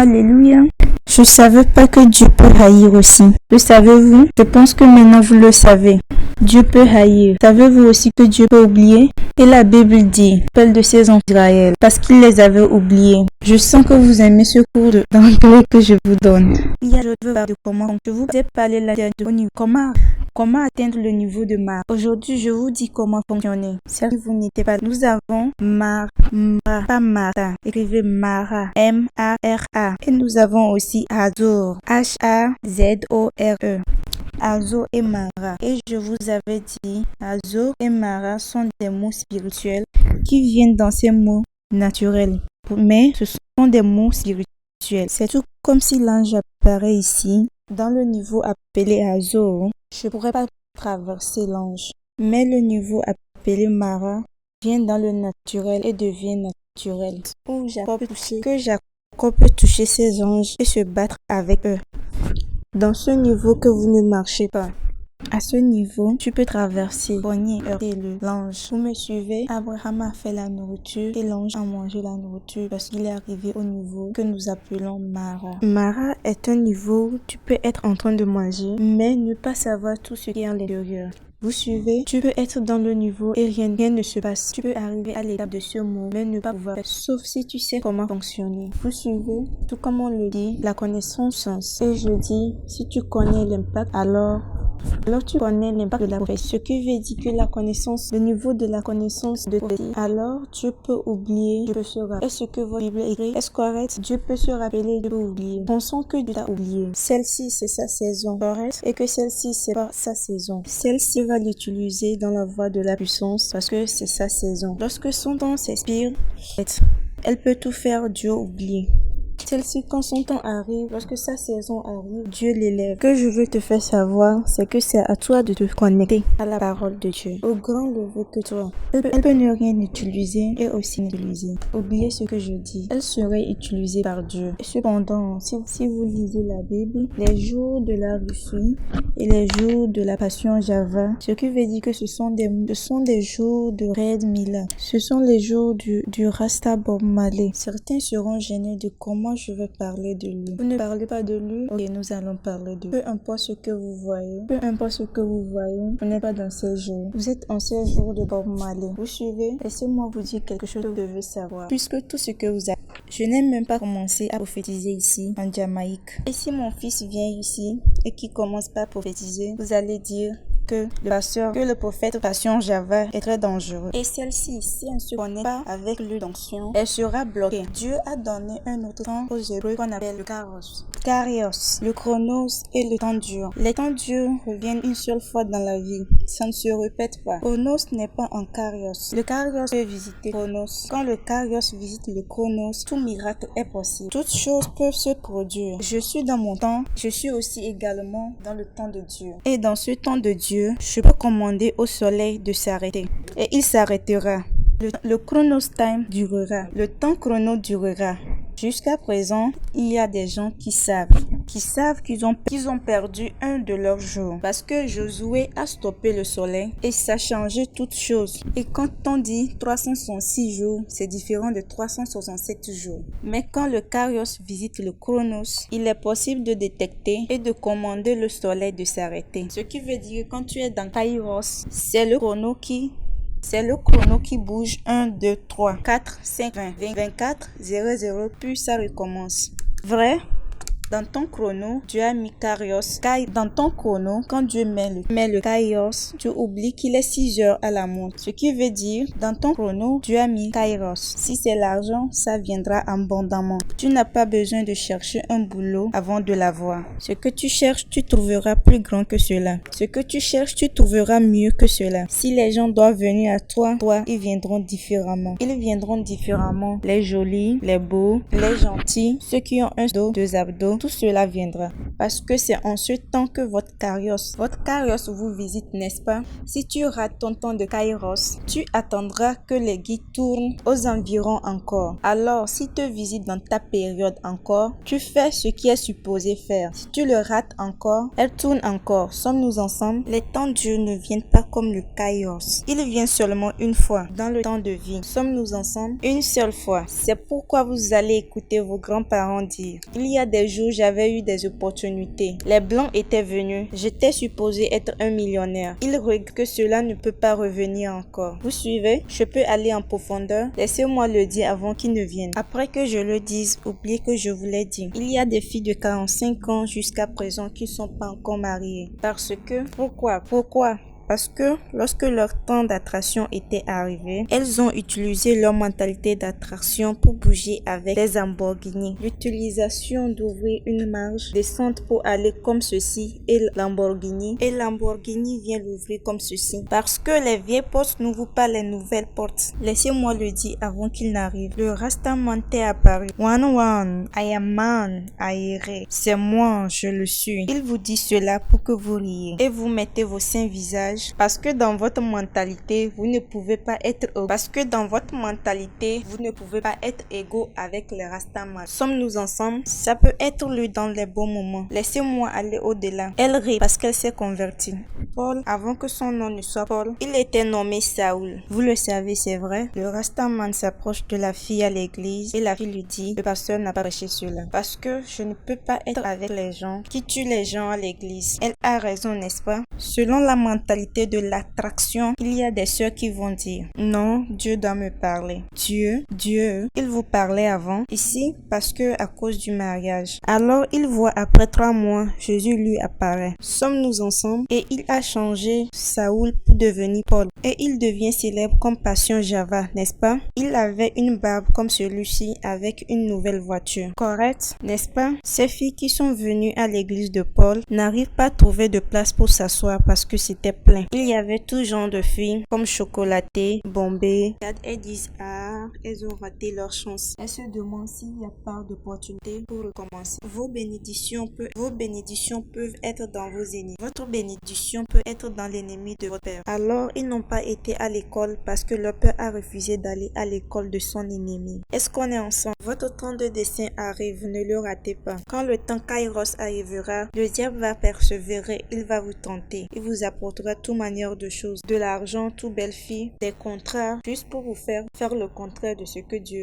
Alléluia. Je savais pas que Dieu peut haïr aussi. Le savez-vous? Je pense que maintenant vous le savez. Dieu peut haïr. Savez-vous aussi que Dieu peut oublier? Et la Bible dit, parle de ses enfants d'Israël, parce qu'il les avait oubliés. Je sens que vous aimez ce cours d'anglais que je vous donne. Je veux parler de comment. Je vous ai parlé là de niveau. Comment atteindre le niveau de Mar. Aujourd'hui, je vous dis comment fonctionner. Si vous n'étiez pas, nous avons Mara, pas Mara. Écrivez Mara, M-A-R-A. Et nous avons aussi Hazor, H-A-Z-O-R-E. Hazor et Mara. Et je vous avais dit, Hazor et Mara sont des mots spirituels qui viennent dans ces mots naturels. Mais ce sont des mots spirituels. C'est tout comme si l'ange apparaît ici, dans le niveau appelé Hazor. Je ne pourrais pas traverser l'ange. Mais le niveau appelé Mara vient dans le naturel et devient naturel. Où Jacob peut toucher ses anges et se battre avec eux. Dans ce niveau que vous ne marchez pas. À ce niveau, tu peux traverser, pogner, heurter l'ange. Vous me suivez? Abraham a fait la nourriture et l'ange a mangé la nourriture parce qu'il est arrivé au niveau que nous appelons Mara. Mara est un niveau où tu peux être en train de manger, mais ne pas savoir tout ce qui est à l'intérieur. Vous suivez? Tu peux être dans le niveau et rien ne se passe. Tu peux arriver à l'étape de ce mot, mais ne pas pouvoir faire, sauf si tu sais comment fonctionner. Vous suivez? Tout comme on le dit, la connaissance sens. Et je dis, si tu connais l'impact, alors tu connais l'impact de la prophétie. Ce qui veut dire que la connaissance, le niveau de la connaissance de prophétie, alors Dieu peut oublier, Dieu peut se rappeler. Est-ce que votre Bible écrit? Est-ce correct? Dieu peut se rappeler, Dieu peut oublier. Pensons que Dieu t'a oublié. Celle-ci, c'est sa saison, correct? Et que celle-ci, c'est pas sa saison. Celle-ci va l'utiliser dans la voie de la puissance parce que c'est sa saison. Lorsque son temps s'expire, elle peut tout faire, Dieu oublie. Celle-ci, quand son temps arrive, lorsque sa saison arrive, Dieu l'élève. Ce que je veux te faire savoir, c'est que c'est à toi de te connecter à la parole de Dieu, au grand level que toi. Elle peut ne rien utiliser et aussi utiliser. Oubliez ce que je dis. Elle serait utilisée par Dieu. Cependant, si vous lisez la Bible, les jours de la Russie et les jours de la Passion Java, ce qui veut dire que ce sont des jours de Red Mila. Ce sont les jours du Rasta Bob Marley. Certains seront gênés de comment je vais parler de lui. Vous ne parlez pas de lui? Ok, nous allons parler de lui. Peu importe ce que vous voyez, vous n'êtes pas dans ces jours. Vous êtes en ces jours de Bob Marley. Vous suivez? Laissez-moi vous dire quelque chose que vous devez savoir. Puisque tout ce que vous avez, je n'ai même pas commencé à prophétiser ici, en Jamaïque. Et si mon fils vient ici et qui commence pas à prophétiser, vous allez dire que le prophète Passion Java est très dangereux. Et celle-ci, si elle ne se connaît pas avec l'onction, elle sera bloquée. Dieu a donné un autre temps aux Hébreux qu'on appelle le Kairos. Le Chronos et le temps dur. Les temps durs reviennent une seule fois dans la vie. Ça ne se répète pas. Chronos n'est pas en Kairos. Le Kairos peut visiter Chronos. Quand le Kairos visite le Chronos, tout miracle est possible. Toutes choses peuvent se produire. Je suis dans mon temps. Je suis aussi également dans le temps de Dieu. Et dans ce temps de Dieu, je peux commander au soleil de s'arrêter. Et il s'arrêtera. Le chronos time durera. Le temps chrono durera. Jusqu'à présent, il y a des gens qui savent qu'ils ont perdu un de leurs jours. Parce que Josué a stoppé le soleil et ça a changé toutes choses. Et quand on dit 366 jours, c'est différent de 367 jours. Mais quand le Kairos visite le Chronos, il est possible de détecter et de commander le soleil de s'arrêter. Ce qui veut dire que quand tu es dans Kairos, c'est le chrono qui bouge 1, 2, 3, 4, 5, 20, 24, 0, 0, puis ça recommence. Vrai? Dans ton chrono, tu as mis Kairos. Dans ton chrono, quand Dieu met le Kairos, tu oublies qu'il est 6 heures à la montre. Ce qui veut dire, dans ton chrono, tu as mis Kairos. Si c'est l'argent, ça viendra abondamment. Tu n'as pas besoin de chercher un boulot avant de l'avoir. Ce que tu cherches, tu trouveras plus grand que cela. Ce que tu cherches, tu trouveras mieux que cela. Si les gens doivent venir à toi, ils viendront différemment. Ils viendront différemment. Les jolis, les beaux, les gentils, ceux qui ont un dos, deux abdos, tout cela viendra. Parce que c'est en ce temps que votre carrosse vous visite, n'est-ce pas? Si tu rates ton temps de kairos, tu attendras que les guides tournent aux environs encore. Alors, s'ils te visitent dans ta période encore, tu fais ce qui est supposé faire. Si tu le rates encore, elle tourne encore. Sommes-nous ensemble? Les temps de Dieu ne viennent pas comme le kairos. Il vient seulement une fois dans le temps de vie. Sommes-nous ensemble? Une seule fois. C'est pourquoi vous allez écouter vos grands-parents dire: il y a des jours, j'avais eu des opportunités. Les blancs étaient venus. J'étais supposé être un millionnaire. Ils regrettent que cela ne peut pas revenir encore. Vous suivez? Je peux aller en profondeur? Laissez-moi le dire avant qu'il ne vienne. Après que je le dise, oubliez que je vous l'ai dit. Il y a des filles de 45 ans jusqu'à présent qui ne sont pas encore mariées. Parce que... Pourquoi? Parce que lorsque leur temps d'attraction était arrivé, elles ont utilisé leur mentalité d'attraction pour bouger avec des Lamborghini. L'utilisation d'ouvrir une marge descente pour aller comme ceci et Lamborghini vient l'ouvrir comme ceci. Parce que les vieilles portes n'ouvrent pas les nouvelles portes. Laissez-moi le dire avant qu'il n'arrive. Le Rastaman t'est apparu. One, I am man, Aire. C'est moi, je le suis. Il vous dit cela pour que vous riez et vous mettez vos saints visages. Parce que dans votre mentalité, vous ne pouvez pas être égaux avec les Rastaman. Sommes-nous ensemble? Ça peut être lui dans les bons moments. Laissez-moi aller au-delà. Elle rit parce qu'elle s'est convertie. Paul, avant que son nom ne soit Paul, il était nommé Saoul. Vous le savez, c'est vrai. Le Rastaman s'approche de la fille à l'église et la fille lui dit: le pasteur n'a pas prêché cela. Parce que je ne peux pas être avec les gens qui tuent les gens à l'église. Elle a raison, n'est-ce pas? Selon la mentalité de l'attraction, il y a des sœurs qui vont dire: non, Dieu doit me parler. Dieu, il vous parlait avant, ici, parce que à cause du mariage. Alors il voit après 3 mois, Jésus lui apparaît. Sommes-nous ensemble? Et il a changé Saoul pour devenir Paul. Et il devient célèbre comme Passion Java, n'est-ce pas? Il avait une barbe comme celui-ci avec une nouvelle voiture. Correct, n'est-ce pas? Ces filles qui sont venues à l'église de Paul n'arrivent pas à trouver de place pour s'asseoir parce que c'était plein. Il y avait tout genre de filles, comme Chocolaté, Bombay. Elles disent: ah, elles ont raté leur chance. Elles se demandent s'il n'y a pas d'opportunité pour recommencer. Vos bénédictions peuvent être dans vos ennemis. Votre bénédiction peut être dans l'ennemi de votre père. Alors, ils n'ont pas été à l'école parce que leur père a refusé d'aller à l'école de son ennemi. Est-ce qu'on est ensemble? Votre temps de destin arrive, ne le ratez pas. Quand le temps Kairos arrivera, le diable va persévérer, il va vous tenter. Il vous apportera toute manière de choses, de l'argent, toute belle fille, des contrats, juste pour vous faire le contraire de ce que Dieu veut.